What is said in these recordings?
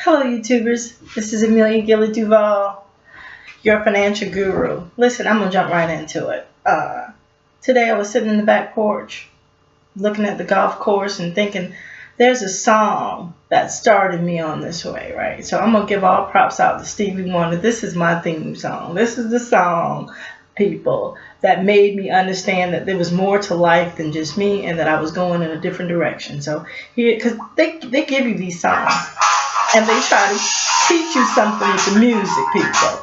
Hello, YouTubers. This is Amelia Gilly Duval, your financial guru. Listen, I'm going to jump right into it. Today I was sitting in the back porch looking at the golf course and thinking there's a song that started me on this way, right? So I'm going to give all props out to Stevie Wonder. This is my theme song. This is the song, people, that made me understand that there was more to life than just me and that I was going in a different direction. So here, because they give you these songs and they try to teach you something with the music, people.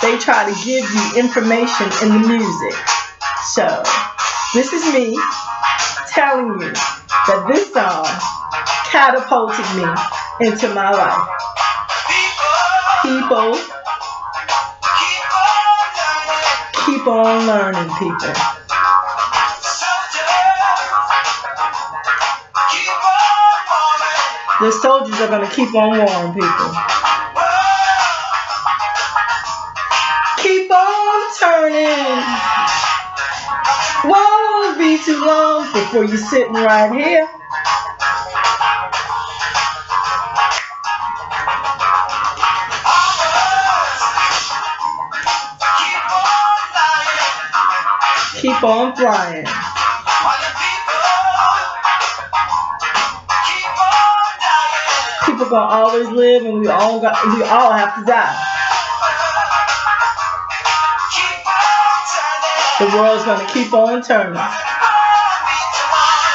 They try to give you information in the music. So this is me telling you that this song catapulted me into my life. People, keep on learning, people. The soldiers are going to keep on warring, people. Keep on turning. Won't be too long before you're sitting right here. Keep on flying. People gonna always live, and we all have to die. The world's gonna keep on turning.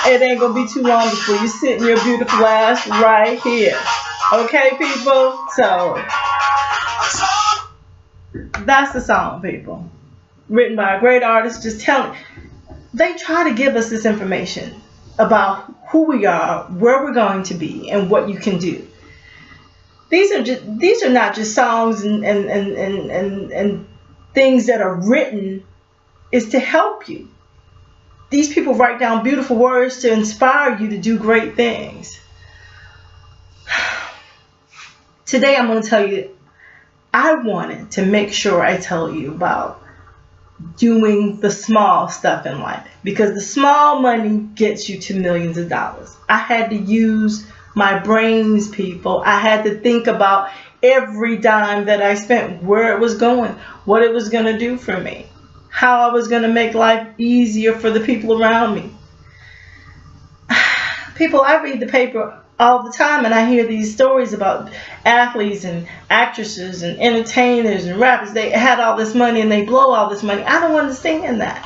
It ain't gonna be too long before you sit in your beautiful ass right here. Okay, people? So that's the song, people. Written by a great artist. Just telling. They try to give us this information about who we are, where we're going to be, and what you can do. These are not just songs and things that are written. Is to help you. These people write down beautiful words to inspire you to do great things. Today I'm going to tell you, I wanted to make sure I tell you about doing the small stuff in life, because the small money gets you to millions of dollars. I had to use my brains, people. I had to think about every dime that I spent, where it was going, what it was going to do for me, how I was going to make life easier for the people around me. People, I read the paper all the time and I hear these stories about athletes and actresses and entertainers and rappers. They had all this money and they blow all this money. I don't understand that.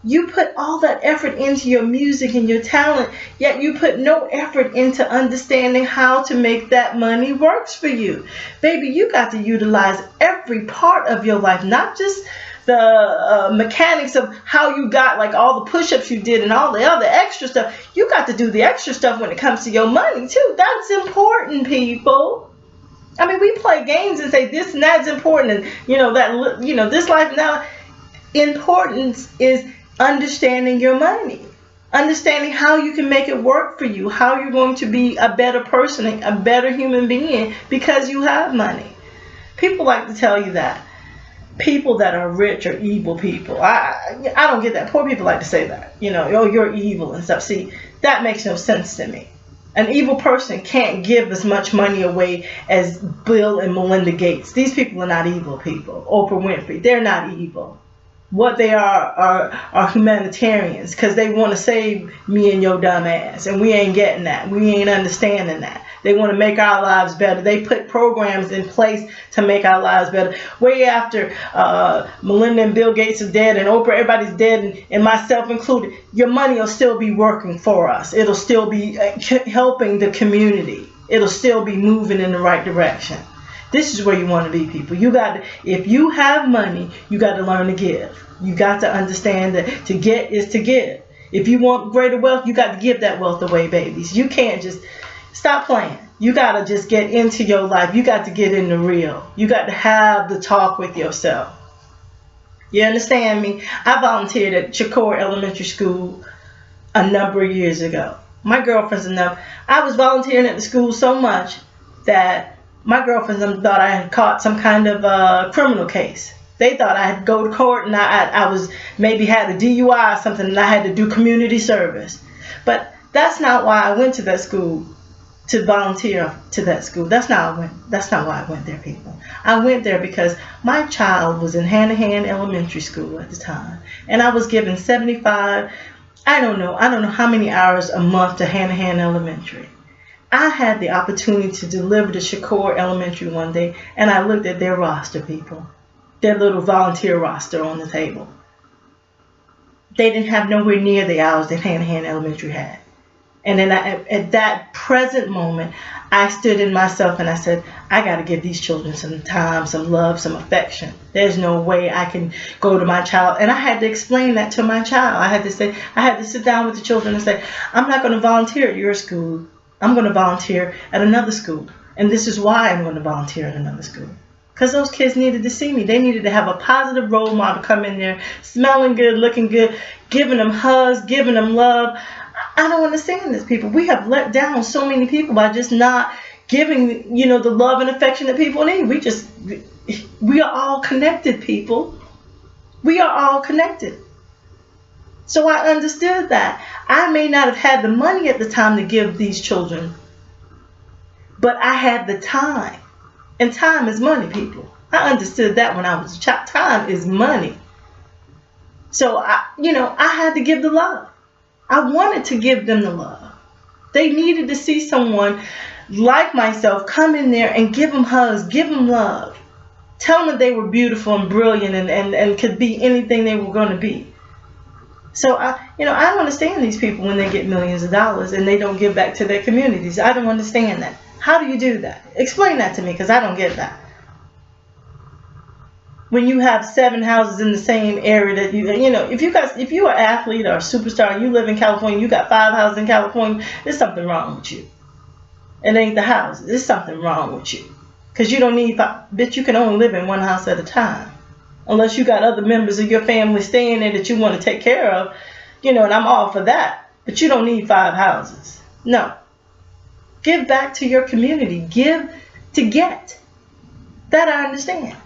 You put all that effort into your music and your talent, yet you put no effort into understanding how to make that money works for you. Baby, you got to utilize every part of your life, not just the mechanics of how you got like all the push-ups you did and all the other extra stuff. You got to do the extra stuff when it comes to your money too. That's important, people. I mean, we play games and say this and that's important, and this life now. Importance is understanding your money, understanding how you can make it work for you, how you're going to be a better person, a better human being because you have money. People like to tell you that people that are rich are evil people. I don't get that. Poor people like to say that. Oh, you're evil and stuff. See, that makes no sense to me. An evil person can't give as much money away as Bill and Melinda Gates. These people are not evil people. Oprah Winfrey, they're not evil. What they are humanitarians, because they want to save me and your dumb ass, and we ain't getting that. We ain't understanding that. They want to make our lives better. They put programs in place to make our lives better. Way after Melinda and Bill Gates are dead and Oprah, everybody's dead, and myself included, your money will still be working for us. It'll still be helping the community. It'll still be moving in the right direction. This is where you want to be, people. If you have money, you got to learn to give. You got to understand that to get is to give. If you want greater wealth, you got to give that wealth away, babies. You can't just stop playing. You got to just get into your life. You got to get in the real. You got to have the talk with yourself. You understand me? I volunteered at Chicor Elementary School a number of years ago. My girlfriends enough. I was volunteering at the school so much that my girlfriends thought I had caught some kind of criminal case. They thought I had to go to court and I was maybe had a DUI or something and I had to do community service. But that's not why I went to that school. to volunteer to that school. That's not why I went there, people. I went there because my child was in Hanahan Elementary School at the time, and I was given 75, I don't know how many hours a month to Hanahan Elementary. I had the opportunity to deliver to Shakur Elementary one day, and I looked at their roster, people, their little volunteer roster on the table. They didn't have nowhere near the hours that Hanahan Elementary had. And then at that present moment, I stood in myself and I said, I got to give these children some time, some love, some affection. There's no way I can go to my child. And I had to explain that to my child. I had to sit down with the children and say, I'm not going to volunteer at your school. I'm going to volunteer at another school. And this is why I'm going to volunteer at another school. Because those kids needed to see me. They needed to have a positive role model come in there, smelling good, looking good, giving them hugs, giving them love. I don't understand this, people. We have let down so many people by just not giving, the love and affection that people need. We are all connected, people. We are all connected. So I understood that. I may not have had the money at the time to give these children, but I had the time. And time is money, people. I understood that when I was a child. Time is money. So, I had to give the love. I wanted to give them the love. They needed to see someone like myself come in there and give them hugs, give them love. Tell them that they were beautiful and brilliant and could be anything they were going to be. So, I don't understand these people when they get millions of dollars and they don't give back to their communities. I don't understand that. How do you do that? Explain that to me, because I don't get that. When you have 7 houses in the same area that if you're an athlete or a superstar, you live in California, you got 5 houses in California, there's something wrong with you. It ain't the houses. There's something wrong with you. Because you don't need 5. Bitch, you can only live in 1 house at a time. Unless you got other members of your family staying there that you want to take care of. And I'm all for that. But you don't need 5 houses. No. Give back to your community. Give to get. That I understand.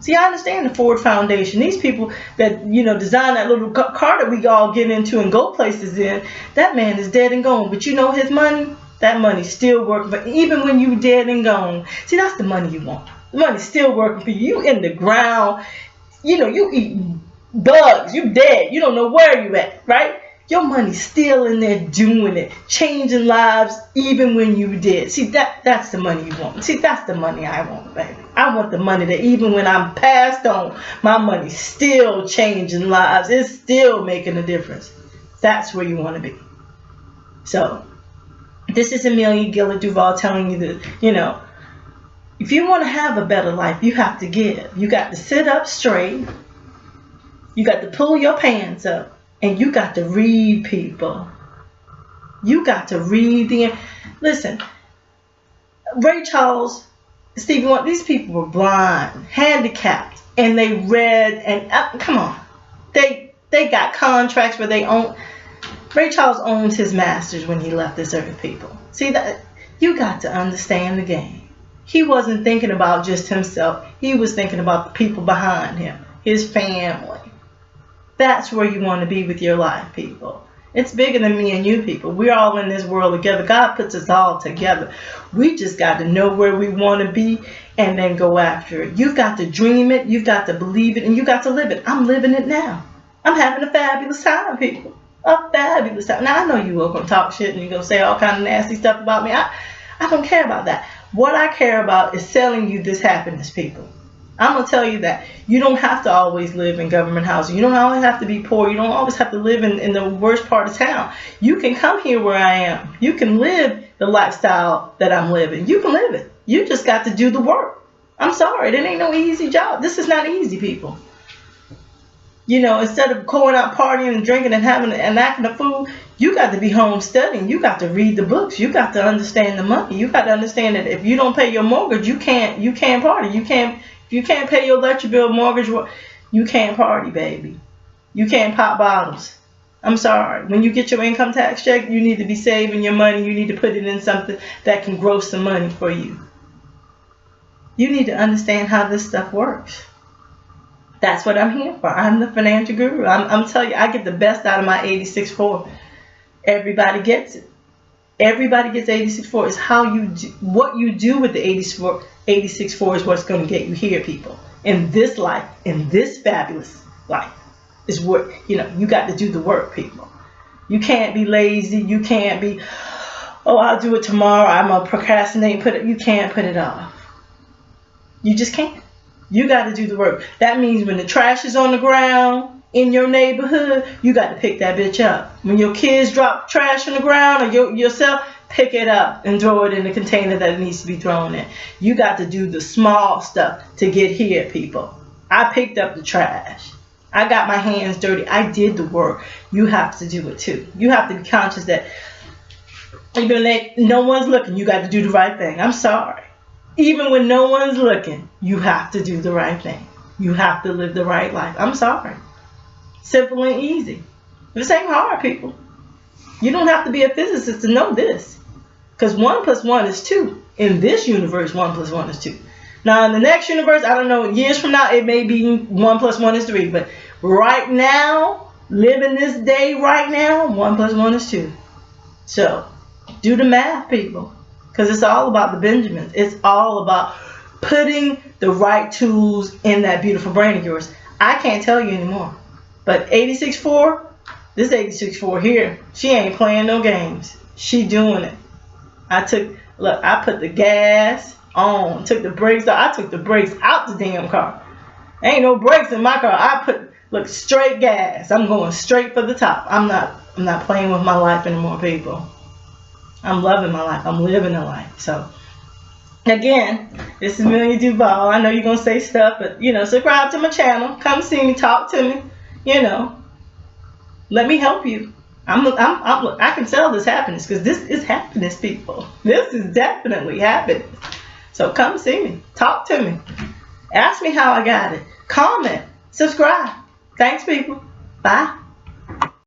See, I understand the Ford Foundation. These people that, design that little car that we all get into and go places in, that man is dead and gone. But his money, that money's still working for, even when you dead and gone. See, that's the money you want. The money's still working for you. You in the ground. You eating bugs. You dead. You don't know where you at, right? Your money's still in there doing it, changing lives even when you did. See, that's the money you want. See, that's the money I want, baby. I want the money that even when I'm passed on, my money's still changing lives. It's still making a difference. That's where you want to be. So, this is Amelia Gillard Duval telling you that, if you want to have a better life, you have to give. You got to sit up straight. You got to pull your pants up. And you got to read, people. You got to read listen, Ray Charles, Stevie Wonder, these people were blind, handicapped, and they read, and come on. They got contracts where they own. Ray Charles owns his masters when he left this earth, people. See, that you got to understand the game. He wasn't thinking about just himself. He was thinking about the people behind him, his family. That's where you want to be with your life, people. It's bigger than me and you, people. We're all in this world together. God puts us all together. We just got to know where we want to be and then go after it. You've got to dream it. You've got to believe it. And you got to live it. I'm living it now. I'm having a fabulous time, people. A fabulous time. Now, I know you are going to talk shit and you're going to say all kind of nasty stuff about me. I don't care about that. What I care about is selling you this happiness, people. I'm going to tell you that you don't have to always live in government housing. You don't always have to be poor. You don't always have to live in the worst part of town. You can come here where I am. You can live the lifestyle that I'm living. You can live it. You just got to do the work. I'm sorry. It ain't no easy job. This is not easy, people. Instead of going out partying and drinking and having and acting a fool, you got to be home studying. You got to read the books. You got to understand the money. You got to understand that if you don't pay your mortgage, you can't party. If you can't pay your electric bill, mortgage, you can't party, baby. You can't pop bottles. I'm sorry. When you get your income tax check, you need to be saving your money. You need to put it in something that can grow some money for you. You need to understand how this stuff works. That's what I'm here for. I'm the financial guru. I'm telling you, I get the best out of my 86 Ford. Everybody gets it. Everybody gets 86.4. It's how you do, what you do with the 86.4 is what's going to get you here, people. In this life, in this fabulous life, is what, you know, you got to do the work, people. You can't be lazy. You can't be, oh, I'll do it tomorrow. I'm going to procrastinate. You can't put it off. You just can't. You got to do the work. That means when the trash is on the ground in your neighborhood, you got to pick that bitch up. When your kids drop trash on the ground, or yourself, pick it up and throw it in the container that it needs to be thrown in. You got to do the small stuff to get here, people. I picked up the trash. I got my hands dirty. I did the work. You have to do it too. You have to be conscious that even when no one's looking, you got to do the right thing. I'm sorry. Even when no one's looking, you have to do the right thing. You have to live the right life. I'm sorry. Simple and easy. This ain't hard, people. You don't have to be a physicist to know this. Because 1 + 1 is 2. In this universe, 1 + 1 is 2. Now, in the next universe, I don't know, years from now, it may be 1 + 1 is 3. But right now, living this day right now, 1 + 1 is 2. So, do the math, people. Because it's all about the Benjamins. It's all about putting the right tools in that beautiful brain of yours. I can't tell you anymore. But 86.4, this 86.4 here, she ain't playing no games. She doing it. I put the gas on, took the brakes out. I took the brakes out the damn car. Ain't no brakes in my car. I put, straight gas. I'm going straight for the top. I'm not playing with my life anymore, people. I'm loving my life. I'm living a life. So, again, this is Millie Duval. I know you're going to say stuff, but, you know, subscribe to my channel. Come see me. Talk to me. You know, let me help you. I can sell this happiness because this is happiness, people. This is definitely happiness. So come see me. Talk to me. Ask me how I got it. Comment. Subscribe. Thanks, people. Bye.